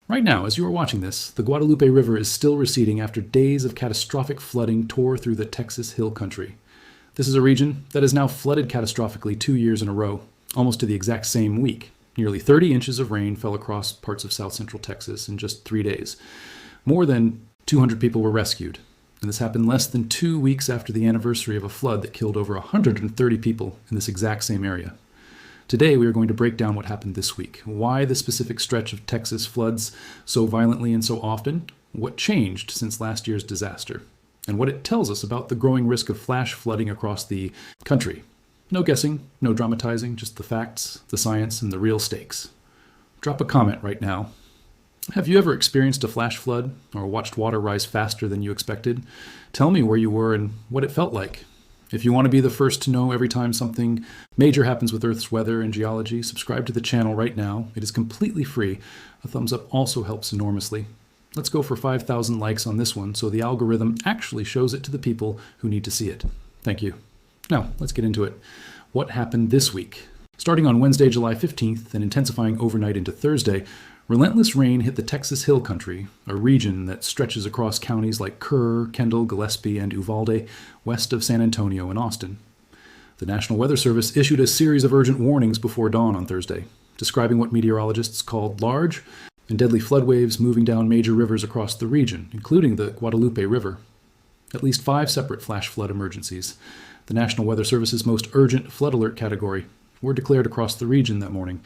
Right now, as you are watching this, the Guadalupe River is still receding after days of catastrophic flooding tore through the Texas Hill Country. This is a region that has now flooded catastrophically 2 years in a row, almost to the exact same week. Nearly 30 inches of rain fell across parts of south central Texas in just 3 days. More than 200 people were rescued, and this happened less than 2 weeks after the anniversary of a flood that killed over 130 people in this exact same area. Today, we are going to break down what happened this week, why the specific stretch of Texas floods so violently and so often, what changed since last year's disaster, and what it tells us about the growing risk of flash flooding across the country. No guessing, no dramatizing, just the facts, the science, and the real stakes. Drop a comment right now. Have you ever experienced a flash flood or watched water rise faster than you expected? Tell me where you were and what it felt like. If you want to be the first to know every time something major happens with Earth's weather and geology, subscribe to the channel right now. It is completely free. A thumbs up also helps enormously. Let's go for 5,000 likes on this one so the algorithm actually shows it to the people who need to see it. Thank you. Now, let's get into it. What happened this week? Starting on Wednesday, July 15th, and intensifying overnight into Thursday, relentless rain hit the Texas Hill Country, a region that stretches across counties like Kerr, Kendall, Gillespie, and Uvalde, west of San Antonio and Austin. The National Weather Service issued a series of urgent warnings before dawn on Thursday, describing what meteorologists called large and deadly flood waves moving down major rivers across the region, including the Guadalupe River. At least 5 separate flash flood emergencies, the National Weather Service's most urgent flood alert category, were declared across the region that morning.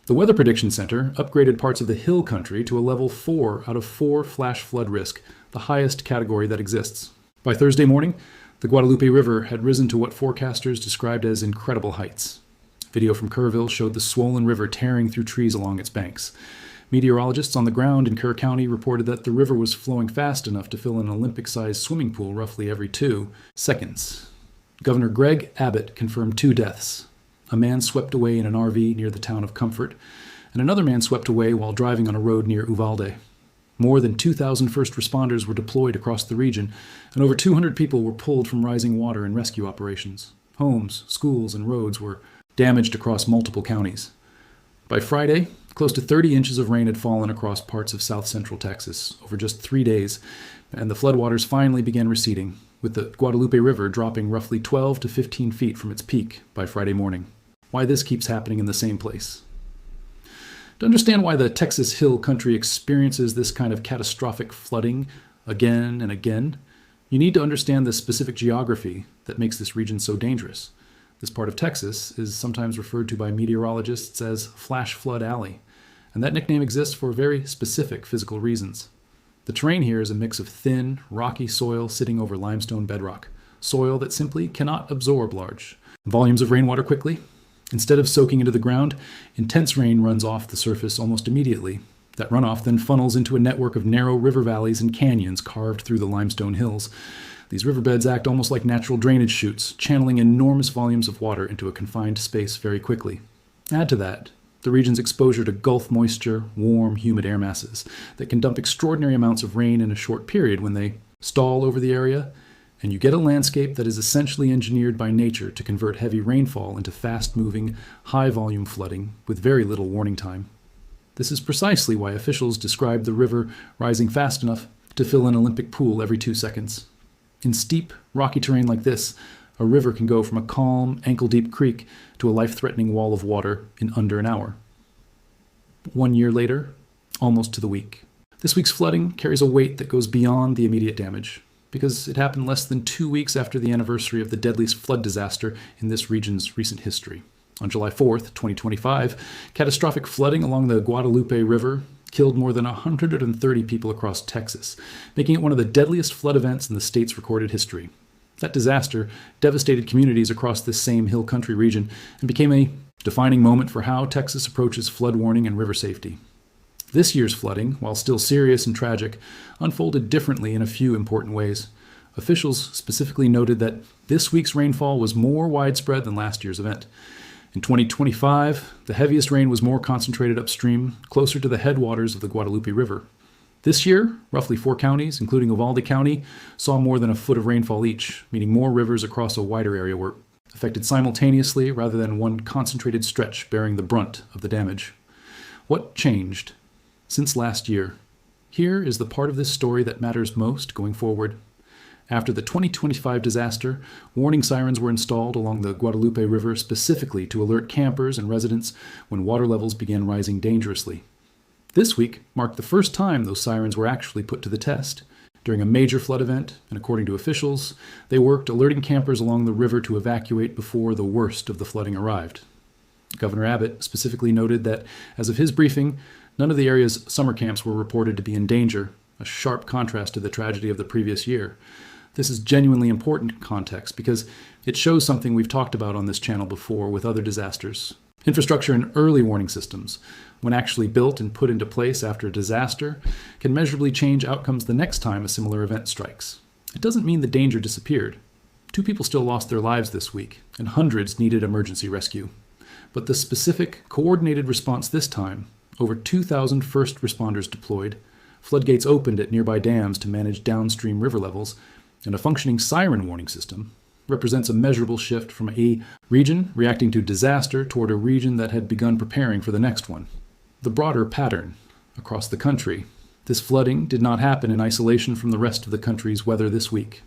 The Weather Prediction Center upgraded parts of the Hill Country to a level 4 out of 4 flash flood risk, the highest category that exists. By Thursday morning, the Guadalupe River had risen to what forecasters described as incredible heights. Video from Kerrville showed the swollen river tearing through trees along its banks. Meteorologists on the ground in Kerr County reported that the river was flowing fast enough to fill an Olympic-sized swimming pool roughly every 2 seconds. Governor Greg Abbott confirmed 2 deaths. A man swept away in an RV near the town of Comfort, and another man swept away while driving on a road near Uvalde. More than 2,000 first responders were deployed across the region, and over 200 people were pulled from rising water in rescue operations. Homes, schools, and roads were damaged across multiple counties. By Friday, close to 30 inches of rain had fallen across parts of south central Texas over just 3 days, and the floodwaters finally began receding, with the Guadalupe River dropping roughly 12 to 15 feet from its peak by Friday morning. Why this keeps happening in the same place. To understand why the Texas Hill Country experiences this kind of catastrophic flooding again and again, you need to understand the specific geography that makes this region so dangerous. This part of Texas is sometimes referred to by meteorologists as Flash Flood Alley, and that nickname exists for very specific physical reasons. The terrain here is a mix of thin, rocky soil sitting over limestone bedrock, soil that simply cannot absorb large volumes of rainwater quickly. Instead of soaking into the ground, intense rain runs off the surface almost immediately. That runoff then funnels into a network of narrow river valleys and canyons carved through the limestone hills. These riverbeds act almost like natural drainage chutes, channeling enormous volumes of water into a confined space very quickly. Add to that the region's exposure to Gulf moisture, warm, humid air masses that can dump extraordinary amounts of rain in a short period when they stall over the area, and you get a landscape that is essentially engineered by nature to convert heavy rainfall into fast-moving, high-volume flooding with very little warning time. This is precisely why officials describe the river rising fast enough to fill an Olympic pool every 2 seconds. In steep, rocky terrain like this, a river can go from a calm, ankle-deep creek to a life-threatening wall of water in under an hour. 1 year later, almost to the week. This week's flooding carries a weight that goes beyond the immediate damage, because it happened less than 2 weeks after the anniversary of the deadliest flood disaster in this region's recent history. On July 4th, 2025, catastrophic flooding along the Guadalupe River killed more than 130 people across Texas, making it one of the deadliest flood events in the state's recorded history. That disaster devastated communities across this same hill country region and became a defining moment for how Texas approaches flood warning and river safety. This year's flooding, while still serious and tragic, unfolded differently in a few important ways. Officials specifically noted that this week's rainfall was more widespread than last year's event. In 2025, the heaviest rain was more concentrated upstream, closer to the headwaters of the Guadalupe River. This year, roughly 4 counties, including Uvalde County, saw more than a foot of rainfall each, meaning more rivers across a wider area were affected simultaneously rather than one concentrated stretch bearing the brunt of the damage. What changed? since last year. Here is the part of this story that matters most going forward. After the 2025 disaster, warning sirens were installed along the Guadalupe River specifically to alert campers and residents when water levels began rising dangerously. This week marked the first time those sirens were actually put to the test. During a major flood event, and according to officials, they worked alerting campers along the river to evacuate before the worst of the flooding arrived. Governor Abbott specifically noted that, as of his briefing, none of the area's summer camps were reported to be in danger, a sharp contrast to the tragedy of the previous year. This is genuinely important context because it shows something we've talked about on this channel before with other disasters. Infrastructure and early warning systems, when actually built and put into place after a disaster, can measurably change outcomes the next time a similar event strikes. It doesn't mean the danger disappeared. 2 people still lost their lives this week, and hundreds needed emergency rescue. But the specific, coordinated response this time, over 2,000 first responders deployed, floodgates opened at nearby dams to manage downstream river levels, and a functioning siren warning system, represents a measurable shift from a region reacting to disaster toward a region that had begun preparing for the next one. The broader pattern across the country. This flooding did not happen in isolation from the rest of the country's weather this week.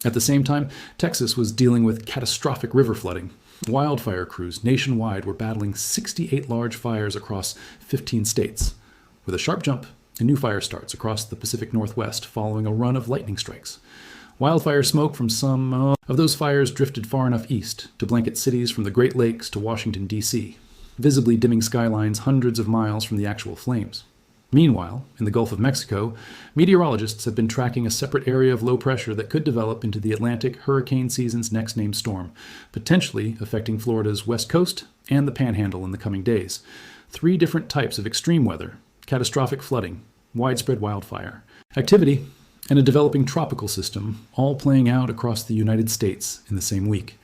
At the same time, Texas was dealing with catastrophic river flooding. Wildfire crews nationwide were battling 68 large fires across 15 states, with a sharp jump in new fire starts across the Pacific Northwest following a run of lightning strikes. Wildfire smoke from some of those fires drifted far enough east to blanket cities from the Great Lakes to Washington, D.C., visibly dimming skylines hundreds of miles from the actual flames. Meanwhile, in the Gulf of Mexico, meteorologists have been tracking a separate area of low pressure that could develop into the Atlantic hurricane season's next named storm, potentially affecting Florida's west coast and the Panhandle in the coming days. 3 different types of extreme weather, catastrophic flooding, widespread wildfire, activity, and a developing tropical system, all playing out across the United States in the same week.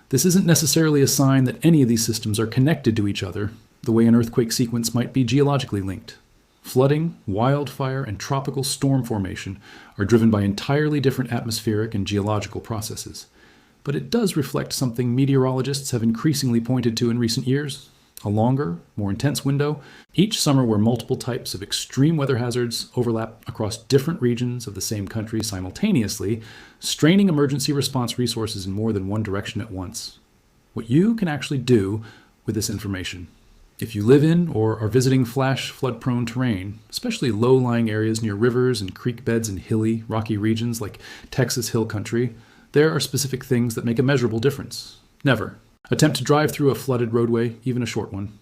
This isn't necessarily a sign that any of these systems are connected to each other, the way an earthquake sequence might be geologically linked. Flooding, wildfire, and tropical storm formation are driven by entirely different atmospheric and geological processes. But it does reflect something meteorologists have increasingly pointed to in recent years: a longer, more intense window each summer where multiple types of extreme weather hazards overlap across different regions of the same country simultaneously, straining emergency response resources in more than one direction at once. What you can actually do with this information. If you live in or are visiting flash flood-prone terrain, especially low-lying areas near rivers and creek beds in hilly, rocky regions like Texas Hill Country, there are specific things that make a measurable difference. Never attempt to drive through a flooded roadway, even a short one.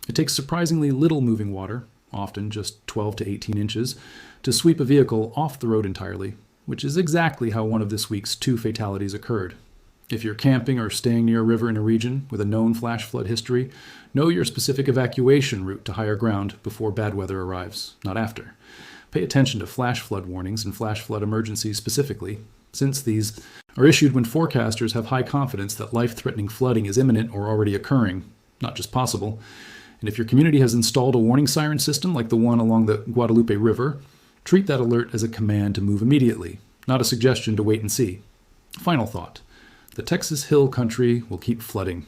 It takes surprisingly little moving water, often just 12 to 18 inches, to sweep a vehicle off the road entirely, which is exactly how one of this week's 2 fatalities occurred. If you're camping or staying near a river in a region with a known flash flood history, know your specific evacuation route to higher ground before bad weather arrives, not after. Pay attention to flash flood warnings and flash flood emergencies specifically, since these are issued when forecasters have high confidence that life-threatening flooding is imminent or already occurring, not just possible. And if your community has installed a warning siren system like the one along the Guadalupe River, treat that alert as a command to move immediately, not a suggestion to wait and see. Final thought. The Texas Hill Country will keep flooding.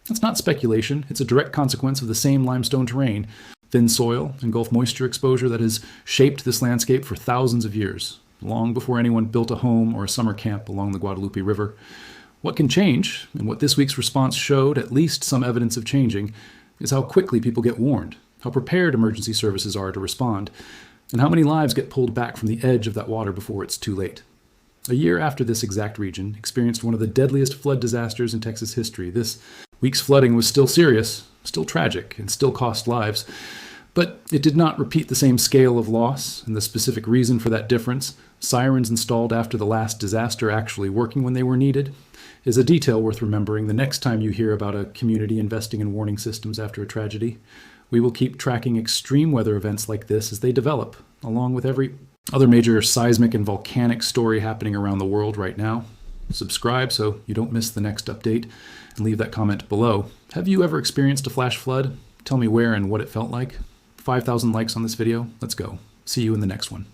That's not speculation. It's a direct consequence of the same limestone terrain, thin soil, and Gulf moisture exposure that has shaped this landscape for thousands of years, long before anyone built a home or a summer camp along the Guadalupe River. What can change, and what this week's response showed at least some evidence of changing, is how quickly people get warned, how prepared emergency services are to respond, and how many lives get pulled back from the edge of that water before it's too late. A year after this exact region experienced one of the deadliest flood disasters in Texas history, this week's flooding was still serious, still tragic, and still cost lives. But it did not repeat the same scale of loss, and the specific reason for that difference, sirens installed after the last disaster actually working when they were needed, is a detail worth remembering the next time you hear about a community investing in warning systems after a tragedy. We will keep tracking extreme weather events like this as they develop, along with every other major seismic and volcanic story happening around the world right now. Subscribe so you don't miss the next update, and leave that comment below. Have you ever experienced a flash flood? Tell me where and what it felt like. 5,000 likes on this video. Let's go. See you in the next one.